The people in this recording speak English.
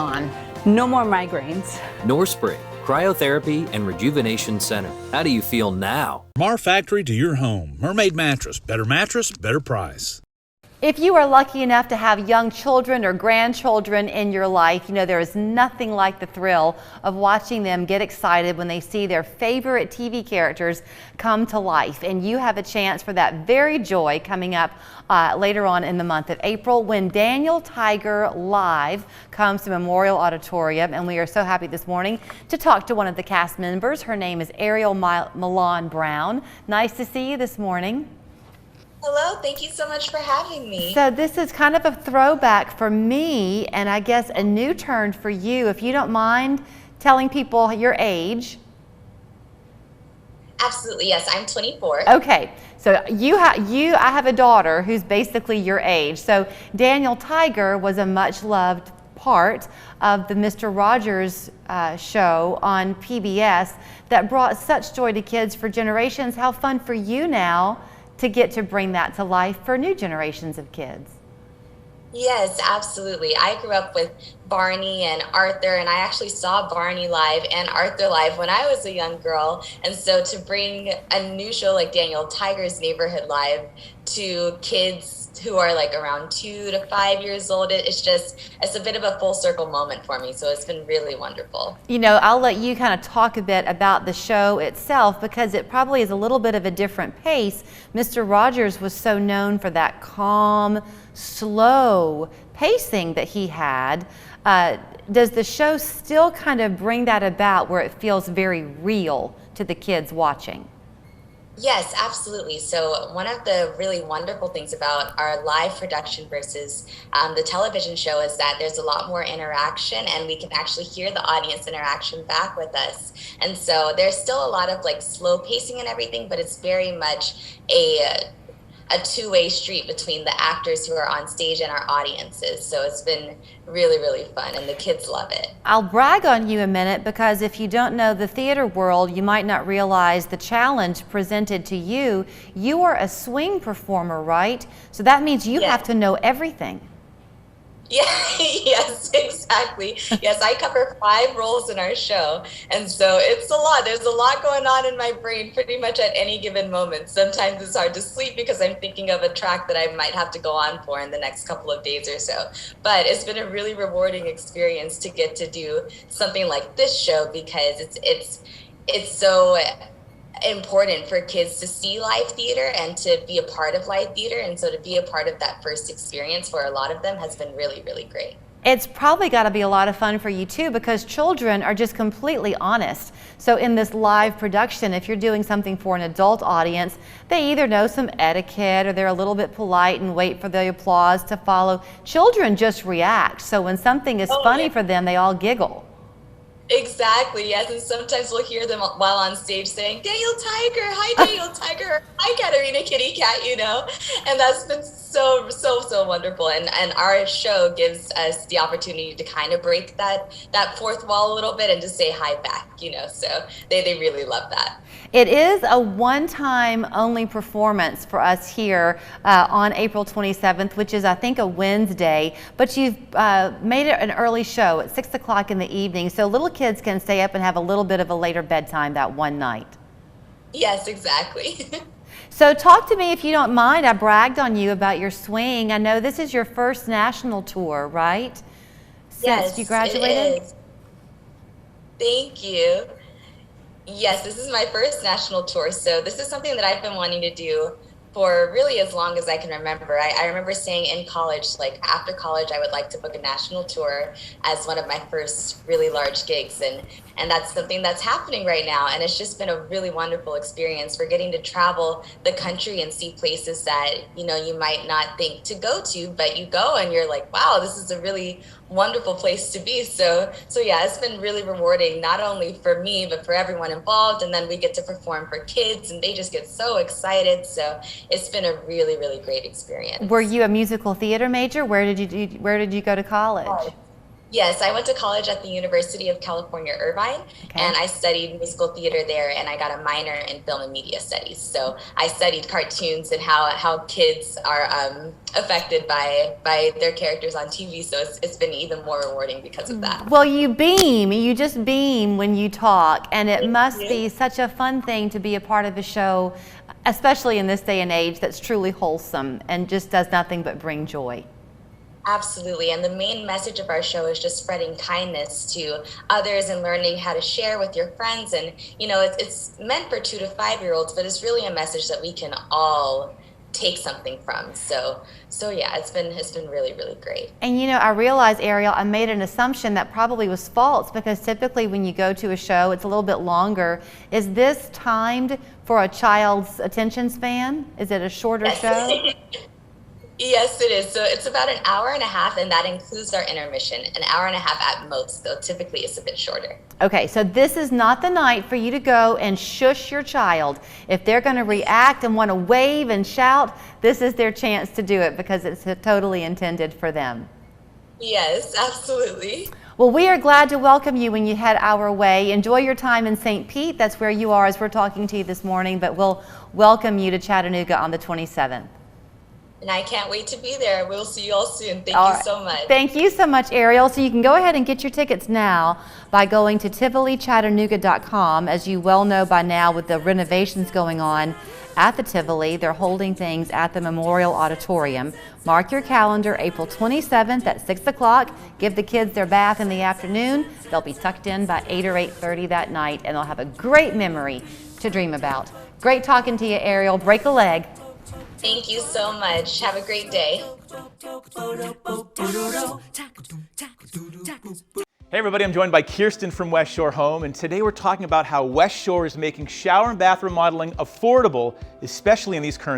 on. No more migraines. Norspring, Cryotherapy and Rejuvenation Center. How do you feel now? From our factory to your home, Mermaid Mattress. Mattress, better price. If you are lucky enough to have young children or grandchildren in your life, you know there is nothing like the thrill of watching them get excited when they see their favorite TV characters come to life. And you have a chance for that very joy coming up later on in the month of April when Daniel Tiger Live comes to Memorial Auditorium. And we are so happy this morning to talk to one of the cast members. Her name is Ariel Milan Brown. Nice to see you this morning. Hello, thank you so much for having me. So this is kind of a throwback for me and I guess a new turn for you. If you don't mind telling people your age. Absolutely, yes, I'm 24. Okay, so I have a daughter who's basically your age. So Daniel Tiger was a much loved part of the Mr. Rogers show on PBS that brought such joy to kids for generations. How fun for you now to get to bring that to life for new generations of kids. Yes, absolutely. I grew up with Barney and Arthur, and I actually saw Barney live and Arthur live when I was a young girl. And so to bring a new show like Daniel Tiger's Neighborhood Live to kids who are like around 2 to 5 years old, it's a bit of a full circle moment for me. So it's been really wonderful. You know, I'll let you kind of talk a bit about the show itself because it probably is a little bit of a different pace. Mr. Rogers was so known for that calm, slow pacing that he had. Does the show still kind of bring that about where it feels very real to the kids watching? Yes, absolutely. So one of the really wonderful things about our live production versus the television show is that there's a lot more interaction and we can actually hear the audience interaction back with us. And so there's still a lot of like slow pacing and everything, but it's very much a two-way street between the actors who are on stage and our audiences. So it's been really, really fun and the kids love it. I'll brag on you a minute because if you don't know the theater world, you might not realize the challenge presented to you. You are a swing performer, right? So that means you have to know everything. Yeah, yes, exactly. Yes, I cover 5 roles in our show. And so it's a lot. There's a lot going on in my brain pretty much at any given moment. Sometimes it's hard to sleep because I'm thinking of a track that I might have to go on for in the next couple of days or so. But it's been a really rewarding experience to get to do something like this show because it's so important for kids to see live theater and to be a part of live theater. And so to be a part of that first experience for a lot of them has been really, really great. It's probably got to be a lot of fun for you too because children are just completely honest. So in this live production, if you're doing something for an adult audience, they either know some etiquette or they're a little bit polite and wait for the applause to follow. Children just react. So when something is funny for them, they all giggle. Exactly, yes, and sometimes we'll hear them while on stage saying, Daniel Tiger, hi Daniel Tiger, hi Katarina Kitty Cat, you know, and that's been so wonderful, and our show gives us the opportunity to kind of break that fourth wall a little bit and just say hi back, you know, so they really love that. It is a one-time only performance for us here on April 27th, which is I think a Wednesday, but you've made it an early show at 6 o'clock in the evening, so little kids can stay up and have a little bit of a later bedtime that one night. Yes, exactly. So talk to me if you don't mind. I bragged on you about your swing. I know this is your first national tour, right? Since you graduated? It is. Thank you. Yes, this is my first national tour. So this is something that I've been wanting to do for really as long as I can remember. I remember saying in college, like after college, I would like to book a national tour as one of my first really large gigs. And that's something that's happening right now. And it's just been a really wonderful experience. We're getting to travel the country and see places that, you know, you might not think to go to, but you go and you're like, wow, this is a really wonderful place to be. So yeah, it's been really rewarding, not only for me, but for everyone involved. And then we get to perform for kids and they just get so excited. So it's been a really, really great experience. Were you a musical theater major? Where did you go to college? Yes, I went to college at the University of California, Irvine, Okay. and I studied musical theater there, and I got a minor in film and media studies. So I studied cartoons and how kids are affected by their characters on TV. So it's been even more rewarding because of that. Well, you just beam when you talk, and it Thank must you. be such a fun thing to be a part of a show, especially in this day and age, that's truly wholesome and just does nothing but bring joy. Absolutely. And the main message of our show is just spreading kindness to others and learning how to share with your friends. And, it's meant for 2 to 5-year-olds, but it's really a message that we can all take something from. So yeah, it's been really, really great. And I realize, Ariel, I made an assumption that probably was false, because typically when you go to a show, it's a little bit longer. Is this timed for a child's attention span? Is it a shorter show? Yes, it is. So it's about an hour and a half, and that includes our intermission, an hour and a half at most. So typically it's a bit shorter. Okay, so this is not the night for you to go and shush your child. If they're going to react and want to wave and shout, this is their chance to do it, because it's totally intended for them. Yes, absolutely. Well, we are glad to welcome you when you head our way. Enjoy your time in St. Pete. That's where you are as we're talking to you this morning, but we'll welcome you to Chattanooga on the 27th. And I can't wait to be there. We'll see you all soon. Thank you so much. Thank you so much, Ariel. So you can go ahead and get your tickets now by going to TivoliChattanooga.com. As you well know by now, with the renovations going on at the Tivoli, they're holding things at the Memorial Auditorium. Mark your calendar, April 27th at 6 o'clock. Give the kids their bath in the afternoon. They'll be tucked in by 8 or 8:30 that night, and they'll have a great memory to dream about. Great talking to you, Ariel. Break a leg. Thank you so much. Have a great day. Hey everybody, I'm joined by Kirsten from West Shore Home, and today we're talking about how West Shore is making shower and bath remodeling affordable, especially in these current